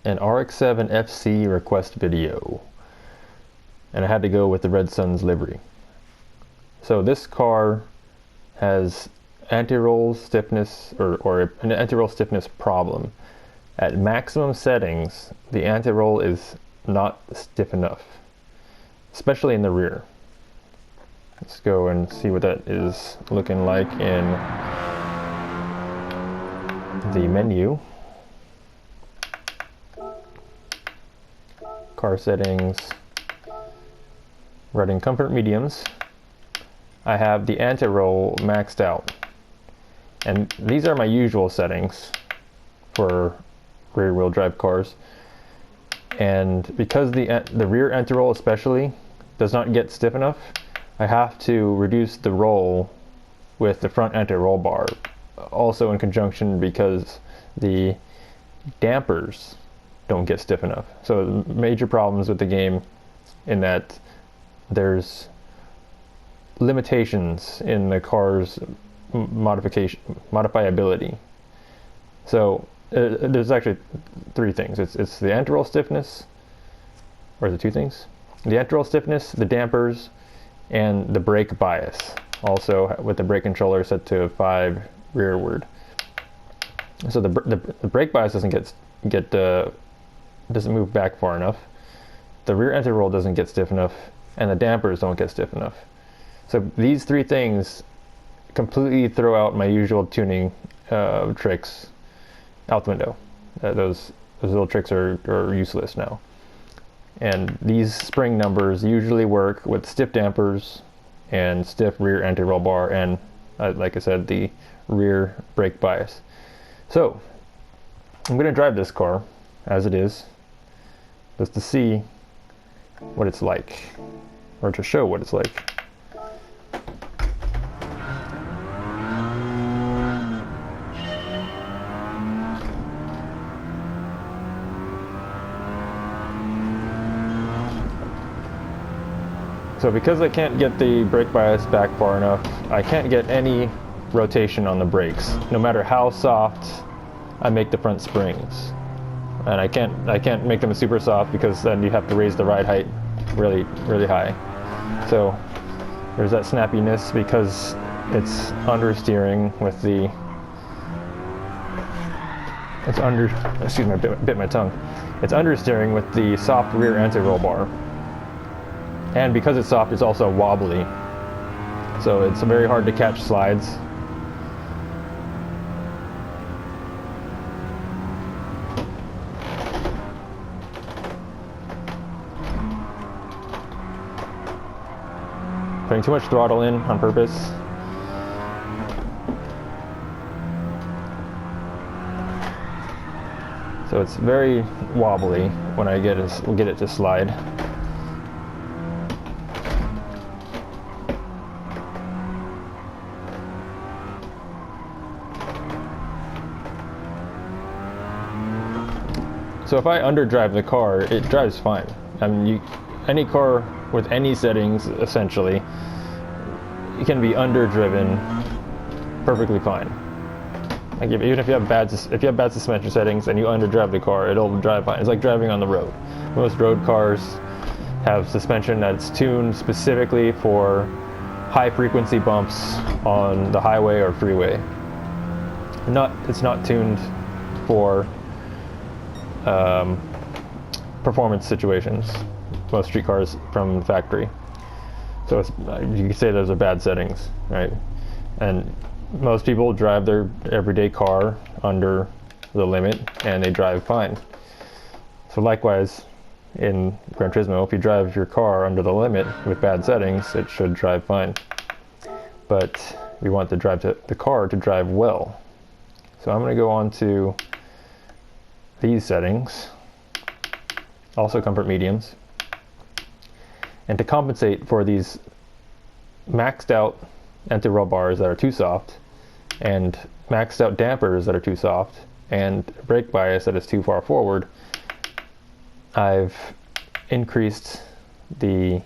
an RX-7 FC request video, and I had to go with the Red Suns livery. So this car has anti-roll stiffness or an anti-roll stiffness problem. At maximum settings, the anti-roll is not stiff enough, especially in the rear. Let's go and see what that is looking like in the menu. Car settings, riding comfort mediums. I have the anti-roll maxed out. And these are my usual settings for rear wheel drive cars. And because the rear anti-roll especially does not get stiff enough, I have to reduce the roll with the front anti-roll bar. Also in conjunction because the dampers don't get stiff enough. So major problems with the game in that there's limitations in the car's modifiability. So there's actually three things. It's the anti-roll stiffness, or is it two things? The anti-roll stiffness, the dampers, and the brake bias. Also with the brake controller set to 5 rearward. So the brake bias doesn't doesn't move back far enough. The rear anti-roll doesn't get stiff enough, and the dampers don't get stiff enough. So these three things completely throw out my usual tuning tricks out the window. Those little tricks are useless now. And these spring numbers usually work with stiff dampers and stiff rear anti-roll bar and, like I said, the rear brake bias. So I'm going to drive this car as it is, just to see what it's like, or to show what it's like. So because I can't get the brake bias back far enough, I can't get any rotation on the brakes, no matter how soft I make the front springs. And I can't make them super soft because then you have to raise the ride height really high. So there's that snappiness because it's understeering with the excuse me, I bit my tongue. It's understeering with the soft rear anti-roll bar. And because it's soft, it's also wobbly. So it's very hard to catch slides. Putting too much throttle in on purpose. So it's very wobbly when I get it to slide. So if I underdrive the car, it drives fine. I mean, any car with any settings, essentially, it can be underdriven perfectly fine. Like even if you have bad suspension settings and you underdrive the car, it'll drive fine. It's like driving on the road. Most road cars have suspension that's tuned specifically for high frequency bumps on the highway or freeway. It's not tuned for performance situations. Most street cars from the factory. So you could say those are bad settings, right? And most people drive their everyday car under the limit and they drive fine. So likewise, in Gran Turismo, if you drive your car under the limit with bad settings, it should drive fine. But we want the car to drive well. So I'm going to go on to these settings, also comfort mediums. And to compensate for these maxed out anti-roll bars that are too soft, and maxed out dampers that are too soft, and brake bias that is too far forward, I've increased the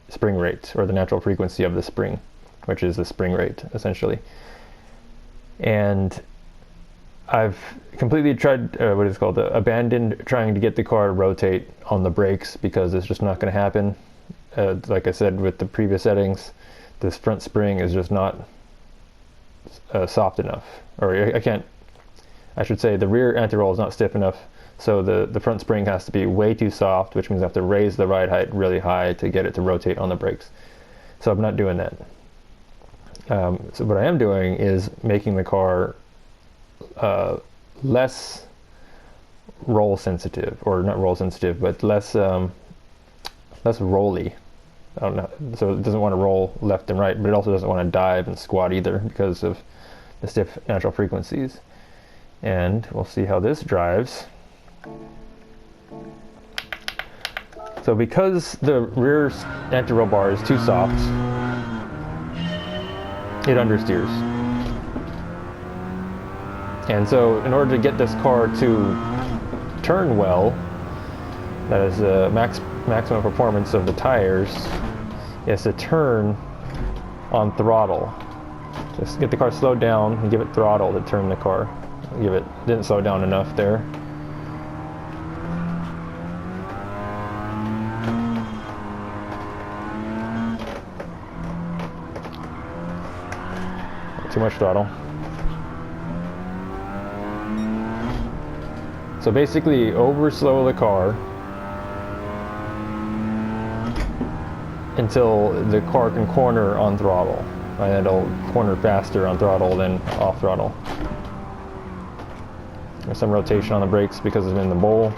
spring rate, or the natural frequency of the spring, which is the spring rate, essentially. And I've completely tried, what is it called, abandoned trying to get the car to rotate on the brakes because it's just not going to happen. Like I said with the previous settings, this front spring is just not soft enough. Or I should say the rear anti-roll is not stiff enough, so the front spring has to be way too soft, which means I have to raise the ride height really high to get it to rotate on the brakes. So I'm not doing that. So what I am doing is making the car less roll sensitive, or not roll sensitive, but less rolly. I don't know. So it doesn't want to roll left and right, but it also doesn't want to dive and squat either because of the stiff natural frequencies. And we'll see how this drives. So because the rear anti-roll bar is too soft, it understeers. And so in order to get this car to turn well, that is the maximum performance of the tires, is to turn on throttle. Just get the car slowed down and give it throttle to turn the car. Didn't slow down enough there. Too much throttle. So basically over slow the car until the car can corner on throttle. And it'll corner faster on throttle than off throttle. There's some rotation on the brakes because it's in the bowl.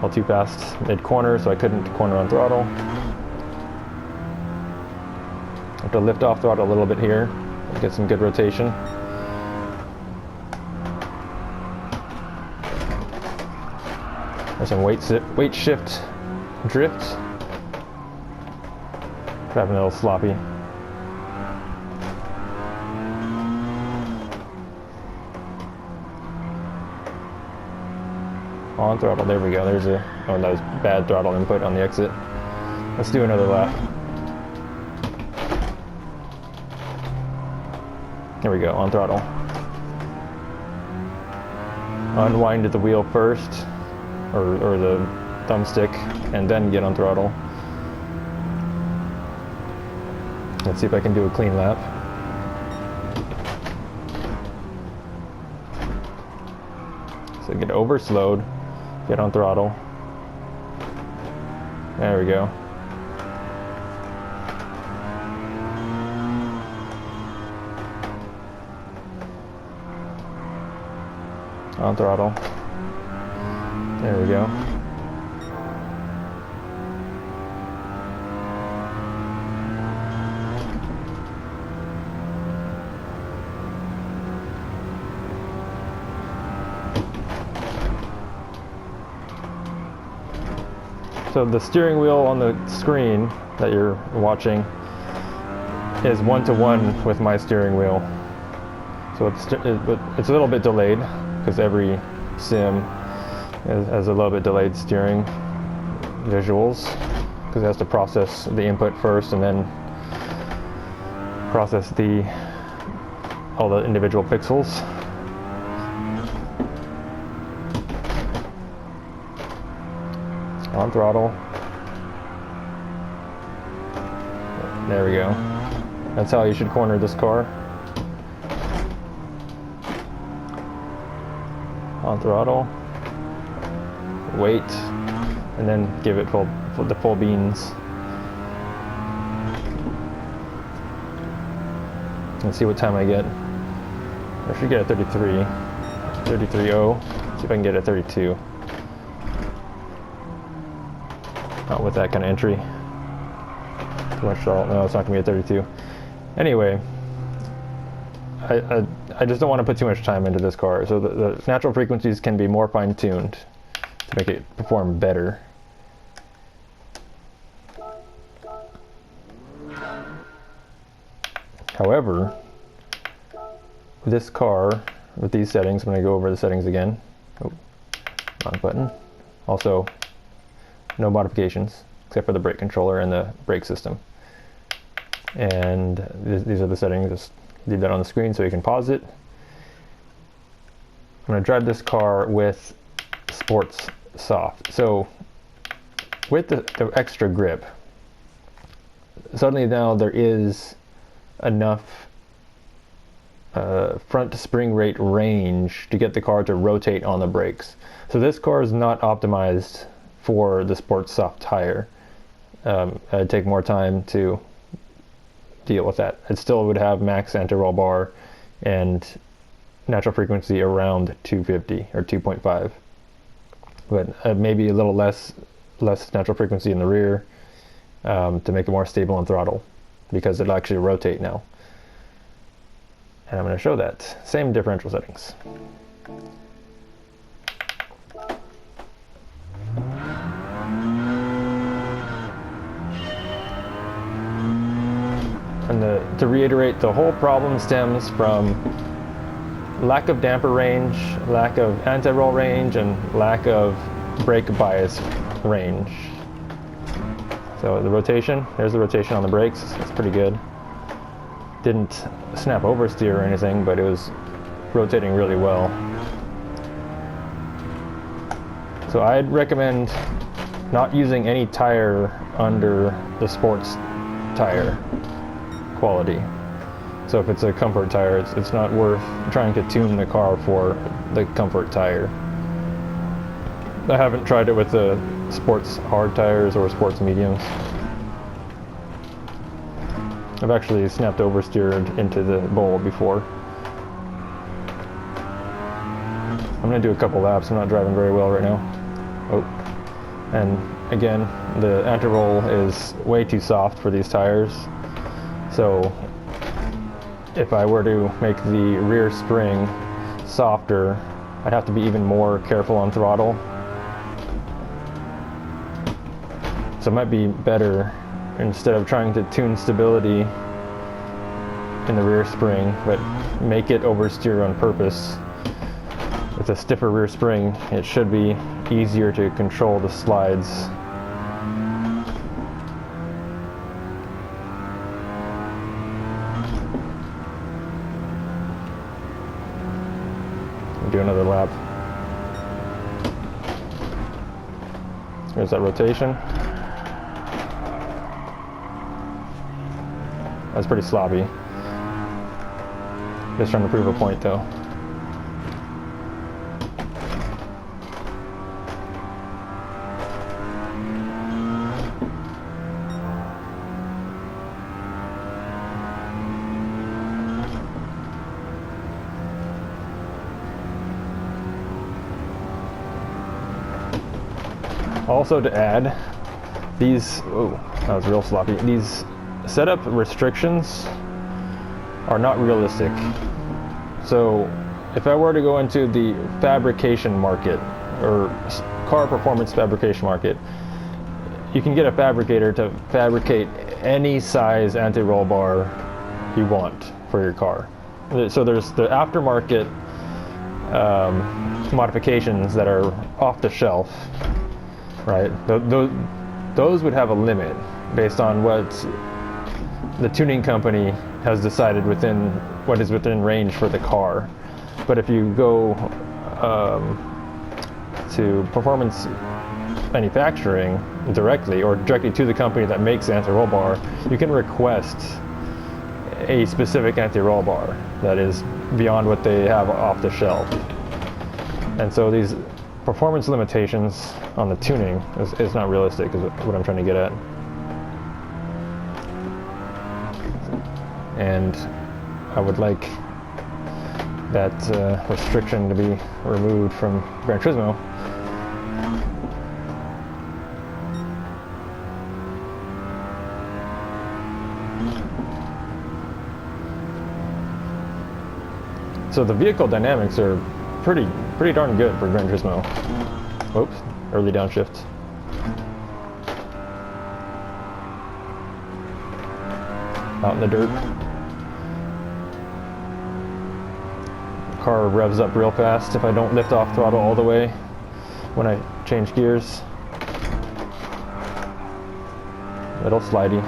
All too fast mid-corner, so I couldn't corner on throttle. I have to lift off throttle a little bit here, get some good rotation. There's some weight shift drift. Driving a little sloppy. On throttle, there we go. That was bad throttle input on the exit. Let's do another lap. Here we go, on throttle. Unwind the wheel first, or the thumbstick, and then get on throttle. Let's see if I can do a clean lap. So get over slowed, get on throttle. There we go. On throttle. There we go. So the steering wheel on the screen that you're watching is one-to-one with my steering wheel. So it's a little bit delayed because every sim has a little bit delayed steering visuals because it has to process the input first and then process all the individual pixels. On throttle. There we go. That's how you should corner this car. On throttle. Wait, and then give it the full beans. Let's see what time I get. I should get a 33.0. See if I can get a 32. Not with that kind of entry. Too much salt. No, it's not gonna be a 32. Anyway, I just don't want to put too much time into this car. So the natural frequencies can be more fine-tuned to make it perform better. However, with this car, with these settings, I'm going to go over the settings again. Oh, wrong button. Also, no modifications except for the brake controller and the brake system. And these are the settings. Just leave that on the screen so you can pause it. I'm going to drive this car with Sports Soft. So with the extra grip, suddenly now there is enough front spring rate range to get the car to rotate on the brakes. So this car is not optimized for the Sports Soft tire. It'd take more time to deal with that. It still would have max anti-roll bar and natural frequency around 250 or 2.5, but maybe a little less natural frequency in the rear to make it more stable on throttle, because it'll actually rotate now. And I'm going to show that. Same differential settings. And to reiterate, the whole problem stems from lack of damper range, lack of anti-roll range, and lack of brake bias range. So the rotation, there's the rotation on the brakes, it's pretty good. Didn't snap oversteer or anything, but it was rotating really well. So I'd recommend not using any tire under the sports tire quality. So if it's a comfort tire, it's not worth trying to tune the car for the comfort tire. I haven't tried it with the sports hard tires or sports mediums. I've actually snapped oversteered into the bowl before. I'm going to do a couple laps. I'm not driving very well right now. Oh, and again, the anti-roll is way too soft for these tires. So if I were to make the rear spring softer, I'd have to be even more careful on throttle. So it might be better, instead of trying to tune stability in the rear spring, but make it oversteer on purpose. With a stiffer rear spring, it should be easier to control the slides. Do another lap. Here's that rotation. That's pretty sloppy. Just trying to prove a point though. Also to add, these, oh, that was real sloppy. These setup restrictions are not realistic. So if I were to go into the fabrication market, or car performance fabrication market, you can get a fabricator to fabricate any size anti-roll bar you want for your car. So there's the aftermarket modifications that are off the shelf, right? Those would have a limit based on what the tuning company has decided within what is within range for the car. But if you go to performance manufacturing directly, or directly to the company that makes the anti-roll bar, you can request a specific anti-roll bar that is beyond what they have off the shelf. And so these performance limitations on the tuning is not realistic, is what I'm trying to get at. And I would like that restriction to be removed from Gran Turismo. So the vehicle dynamics are pretty darn good for Gran Turismo. Oops, early downshift. Out in the dirt. Car revs up real fast if I don't lift off throttle all the way when I change gears. Little slidey.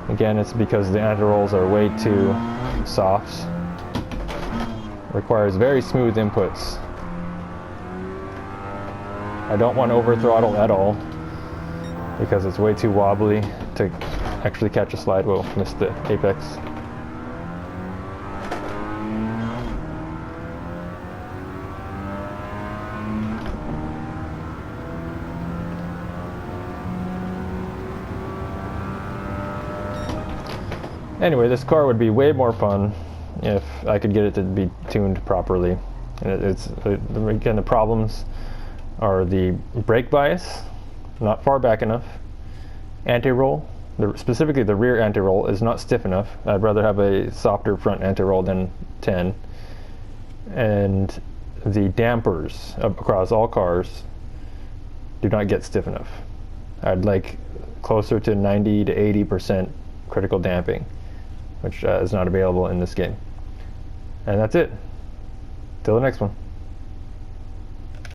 Again, it's because the anti-rolls are way too soft. requires very smooth inputs. I don't want to over throttle at all because it's way too wobbly to actually catch a slide. Whoa, missed the apex. Anyway, this car would be way more fun if I could get it to be tuned properly. And again, the problems are the brake bias, not far back enough, anti-roll, specifically the rear anti-roll is not stiff enough. I'd rather have a softer front anti-roll than 10. And the dampers across all cars do not get stiff enough. I'd like closer to 90 to 80% critical damping, which is not available in this game. And that's it. Till the next one.